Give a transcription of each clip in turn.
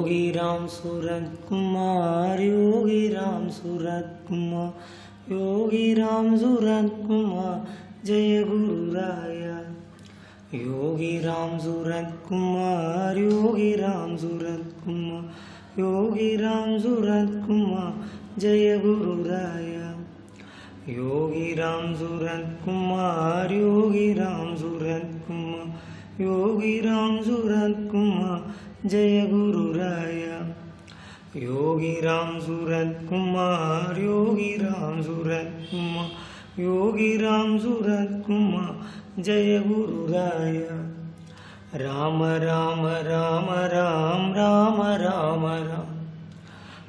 योगी राम सूरत कुमार, योगी राम सूरत कुमार, योगी राम सूरत कुमार, जय गुरु राया। योगी राम सूरत कुमार, योगी राम सूरत कुमार, योगी राम सूरत कुमार, जय गुरु राया। योगी राम सूरत कुमार, योगी राम सूरत कुमार, योगी राम सूरत कुमार, जय गुरु राया। योगी राम सूरत कुमार, योगी राम सूरत कुमार, योगी राम सूरत कुमार, जय गुरु राया। राम राम राम राम राम राम राम,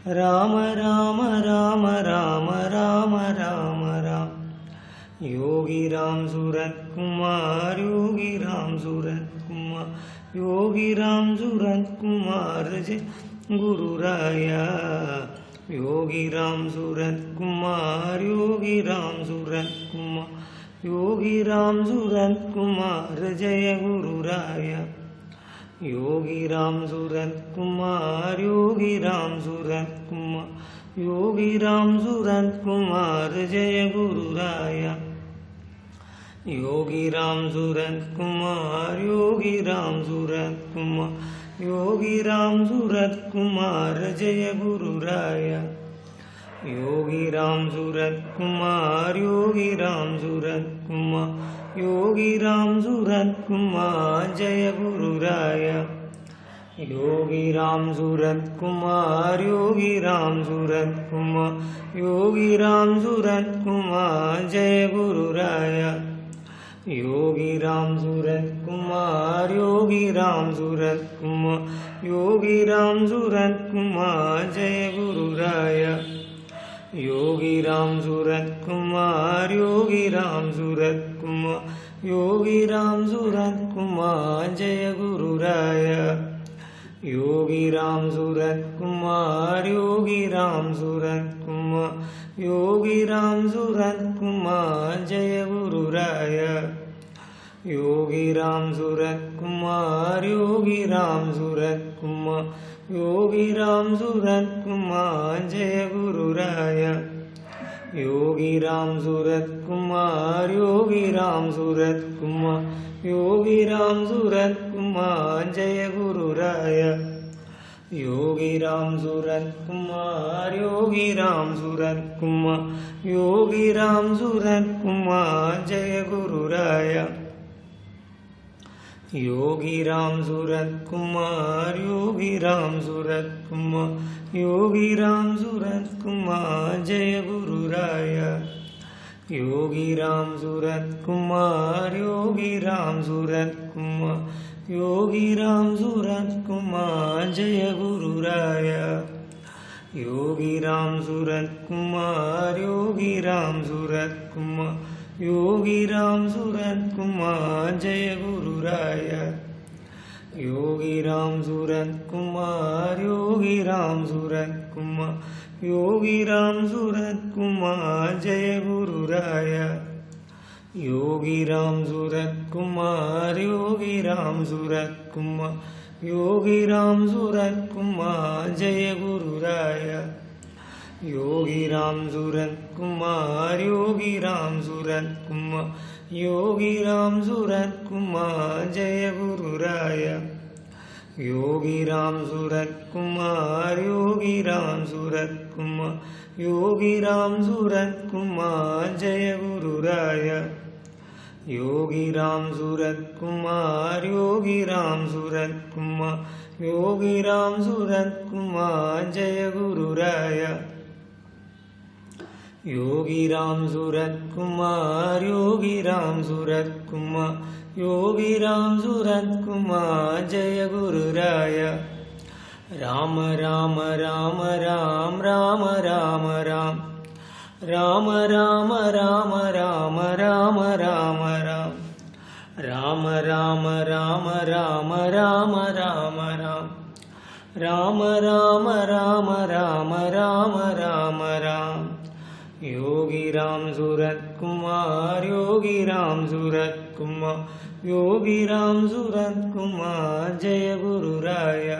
राम राम राम राम राम राम राम। योगी राम सूरत कुमार, योगी राम सूरत कुमार, योगी राम सूरत कुमार, जय गुरु राया। योगी राम सूरत कुमार, योगी राम सूरत कुमार, योगी राम सूरत कुमार, जय गुरु राया। योगी राम सूरत कुमार, योगी राम सूरत कुमार, योगी राम सूरत कुमार, जय गुरु राया। योगी राम सूरत कुमार, योगी राम सूरत कुमार, योगी राम सूरत कुमार, जय गुरु राया। योगी राम सूरत कुमार, योगी राम सूरत कुमार, योगी राम सूरत कुमार, जय गुरु राया। योगी राम सूरत कुमार, योगी राम सूरत कुमार, योगी राम सूरत कुमार, जय गुरु राया। योगी राम सूरत कुमार, योगी राम सूरत कुमार, योगी राम सूरत कुमार, जय गुरु राया। योगी राम सूरत कुमार, योगी राम सूरत कुमार, योगी राम सूरत कुमार, जय गुरु राया। योगी राम सूरत कुमार, योगी राम सूरत कुमार, योगी राम सूरत कुमार, जय गुरु राया। योगी राम सूरत कुमार, योगी राम सूरत कुमार, योगी राम सूरत कुमार, जय गुरु राया। योगी राम सूरत कुमार, योगी राम सूरत कुमार, योगी राम सूरत कुमार, जय गुरु राया। योगी राम सूरत कुमार, योगी राम सूरत कुमार, योगी राम सूरत कुमार, जय गुरु राया। योगी राम सूरत कुमार, योगी राम सूरत कुमार, योगी राम सूरत कुमार, जय गुरु राया। योगी राम सूरत कुमार, योगी राम सूरत कुमार, योगी राम सूरत कुमार, जय गुरु राया। योगी राम सूरत कुमार, योगी राम सूरत कुमार, योगी राम सूरत कुमार, जय गुरु राया। योगी राम सूरत कुमार, योगी राम सूरत कुमार, योगी राम सूरत कुमार, जय गुरु राया। योगी राम सूरत कुमार, योगी राम सूरत कुमार, योगी राम सूरत कुमार, जय गुरु राया। योगी राम सूरत कुमार, योगी राम सूरत कुमार, योगी राम सूरत कुमार, जय गुरु राया। योगी राम सूरत कुमार, योगी राम सूरत कुमार, योगी राम सूरत कुमार, जय गुरु राया। योगी राम सूरत कुमार, योगी राम सूरत कुमार, योगी राम सूरत कुमार, जय गुरु राया। योगी राम सूरत कुमार, योगी राम सूरत कुमार, योगी राम सूरत कुमार, जय गुरु राया। राम राम राम राम राम राम राम, राम राम राम राम राम राम राम, राम राम राम राम राम राम राम, राम राम राम राम राम राम राम। योगी राम सूरत कुमार, योगी राम सूरत कुमार, योगी राम सूरत कुमार, जय गुरु राया।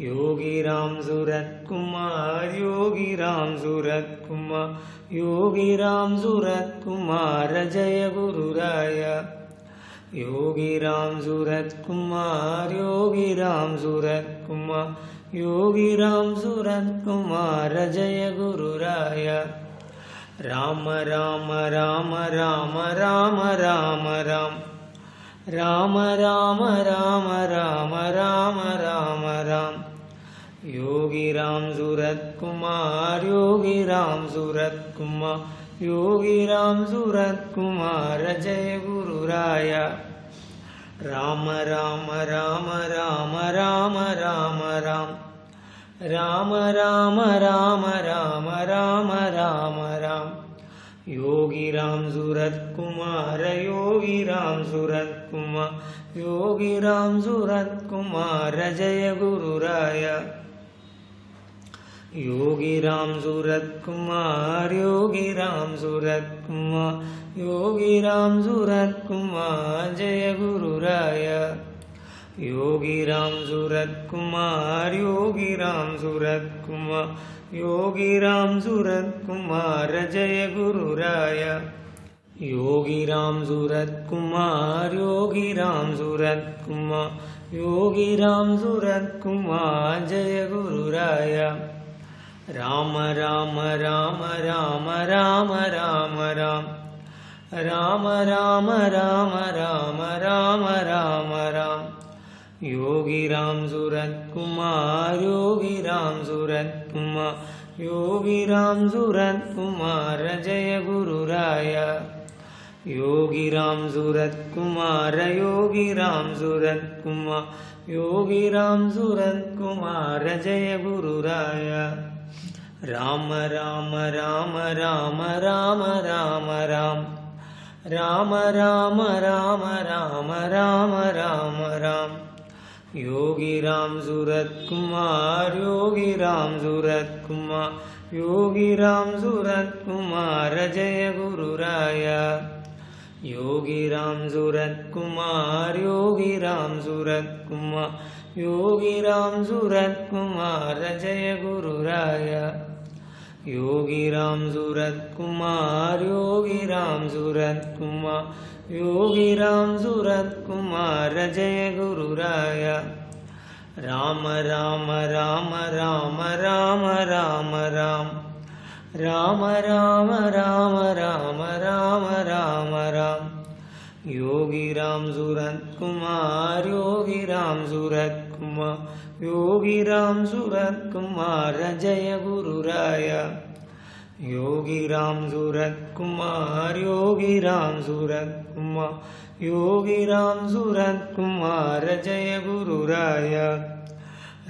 योगी राम सूरत कुमार, योगी राम सूरत कुमार, योगी राम सूरत कुमार जय गुरुराय। योगी राम सूरत कुमार, योगी राम सूरत कुमार, योगी राम सूरत कुमार जय गुरुराय। राम राम राम राम राम राम राम, राम राम राम राम राम राम राम। योगी राम सूरत कुमार, योगी राम सूरत कुमार, योगी राम सूरत कुमार जय गुरुराय। राम राम राम राम राम राम राम, राम राम राम राम राम राम राम। योगी राम सूरत कुमार, योगी राम सूरत कुमार, योगी राम सूरत कुमार जय गुरुराय। योगी राम सूरत कुमार, योगी राम सूरत कुमार, योगी राम सूरत कुमार जय गुरुराय। योगी राम सूरत कुमार, योगी राम सूरत कुमार, योगी राम सूरत कुमार जय गुरुराय। योगी राम सूरत कुमार, योगी राम सूरत कुमार, योगी राम सूरत कुमार जय गुरुराय। राम राम राम राम राम राम राम, राम राम राम राम राम राम राम। योगी राम सूरत कुमार, योगी राम सूरत कुमार, योगी राम सूरत कुमार जय गुरुराय। योगी राम सूरत कुमार, योगी राम सूरत कुमार, योगी राम सूरत कुमार जय गुरुराय। राम राम राम राम राम राम राम, राम राम राम राम राम राम राम। योगी राम सूरत कुमार, योगी राम सूरत कुमार, योगी राम सूरत कुमार जय गुरुराय। योगी राम सूरत कुमार, योगी राम सूरत कुमार, योगी राम सूरत कुमार जय गुरुराय। योगी राम सूरत कुमार, योगी राम सूरत कुमार, योगी राम सूरत कुमार जय गुरुराय। राम राम राम राम राम राम राम, राम राम राम राम राम राम राम। योगी राम सूरत कुमार, योगी राम सूरत कुमार, योगी राम सूरत कुमार जय गुरुराय। योगी राम सूरत कुमार, योगी राम सूरत कुमार, योगी राम सूरत कुमार जय गुरुराय।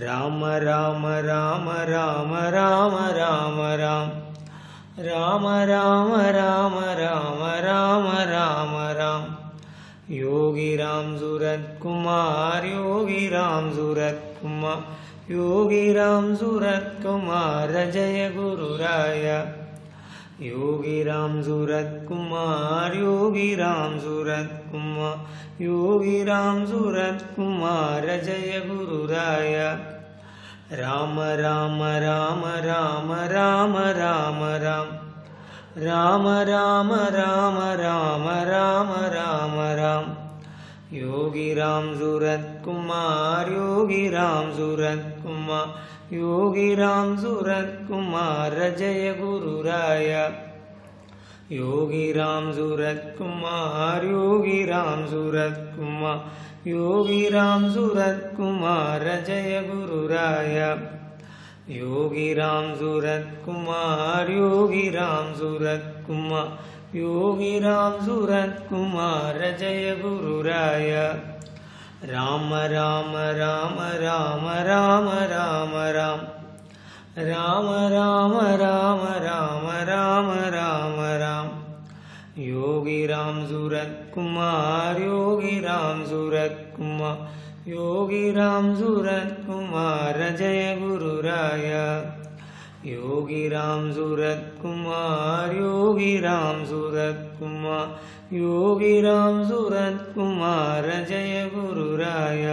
राम राम राम राम राम राम राम, राम राम राम राम राम राम राम। योगी राम सूरत कुमार, योगी राम सूरत कुमार, योगी राम सूरत कुमार जय गुरुराय। योगी राम सूरत कुमार, योगी राम सूरत कुमार, योगी राम सूरत कुमार जय गुरुराय। राम राम राम राम राम राम राम, राम राम राम राम राम राम राम। योगी राम सूरत कुमार, योगी राम सूरत कुमार, योगी राम सूरत कुमार जय गुरुराय। योगी राम सूरत कुमार, योगी राम सूरत कुमार, योगी राम सूरत कुमार जय गुरुराय। योगी राम सूरत कुमार, योगी राम सूरत कुमार, योगी राम सूरत कुमार जय गुरुराय। राम राम राम राम राम राम राम, राम राम राम राम राम राम राम। योगी राम सूरत कुमार, योगी राम सूरत कुमार, योगी राम सूरत कुमार जय गुरुराय। योगी राम सूरत कुमार, योगी राम सूरत कुमार, योगी राम सूरत कुमार जय गुरुराय।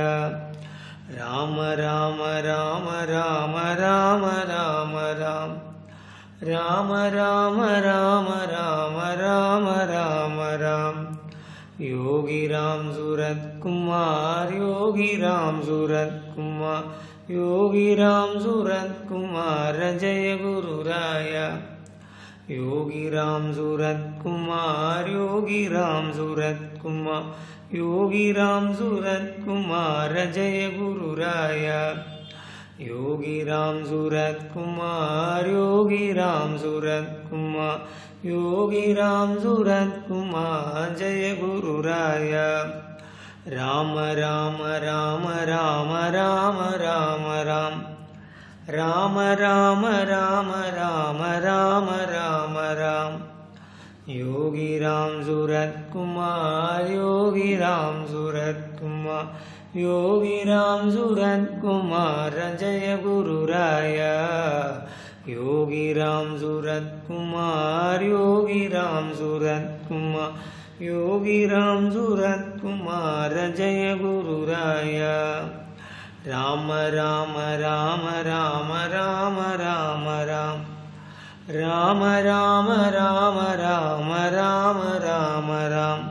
ராம ராம ராம ராம ராம ராம ராம் ராம ராம ராம ராம ராம ராம ராம் யோகி ராம் சூரத்குமார் யோகி ராம் சூரத்குமார் யோகி ராம் சூரத்குமார் ஜெய குருராயா யோகி ராம் சூரத்குமார் யோகி ராம் சூரத்குமார் யோகி ராம் சூரத்குமார் ஜெய குருராயா யோகி ராம் சூரத்குமார் யோகி ராம் சூரத்குமார் யோகி ராம் சூரத்குமார் ஜெய குருராயா ராம ராம ராம ராம ராம ராம ராம் ராம ராம ராம ராம ராம ராம ராம் யோகி ராம் சூரத்குமார் யோகி ராம் சூரத்குமார் யோகி ராம் சூரத்குமார் ஜெய குருராயா யோகி ராம் சூரத்குமார் யோகி ராம் சூரத்குமார் யோகி ராம் சூரத்குமார் ஜெய குருராயா ராம ராம ராம ராம ராம ராம ராம் ராம ராம ராம ராம ராம ராம ராம்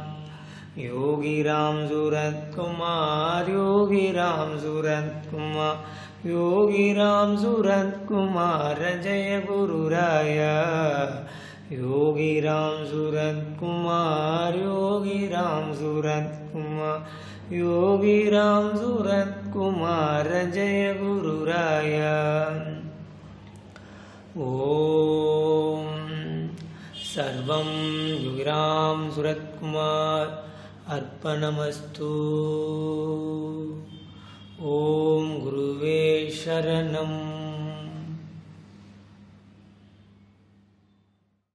யோகி ராம் சூரத்குமார் யோகி ராம் சூரத்குமார் யோகி ராம் சூரத்குமார் ஜெய குருராயா யோகி ராம் சூரத்குமார் யோகி ராம் சூரத்குமார் யோகி ராம் சூரத்குமார் ஜெய குருராயா ஓம் சர்வம் யோகி ராம் சூரத்குமார் அர்ப்பணமஸ்து ஓம் குருவே சரணம்.